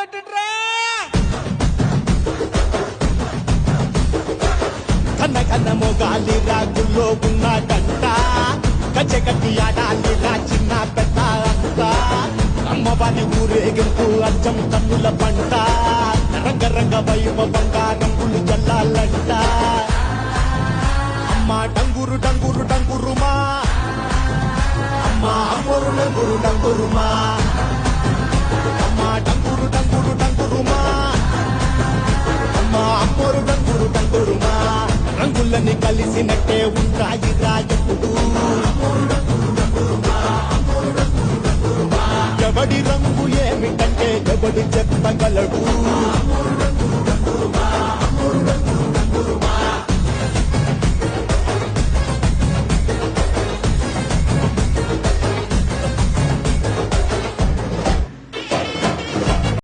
మొదలెట్టండ్రా. కన్న కన్న మొగాలి రాగుల్లో ఉన్న గంట కచ్చెకట్టి ఆడాలి రా చిన్న పెద్ద అంతా అమ్మవారి ఊరేగింపు అచ్చం కన్నుల పంట రంగరంగ వైభవంగా రంగులు చల్లాలంట అమ్మ డంగురు డంగురు డంగురుమా అమ్మ అమ్మోరు డంగురు డంగురుమా అమ్మ డంగురు డంగురు డంగురుమా అమ్మ అమ్మోరు డంగురు డంగురుమా రంగులని కలిసినట్టే ఉంటాయి రాజపుడు ఎవడి రంగు ఏమిటంటే ఎవడు చెప్పగలడు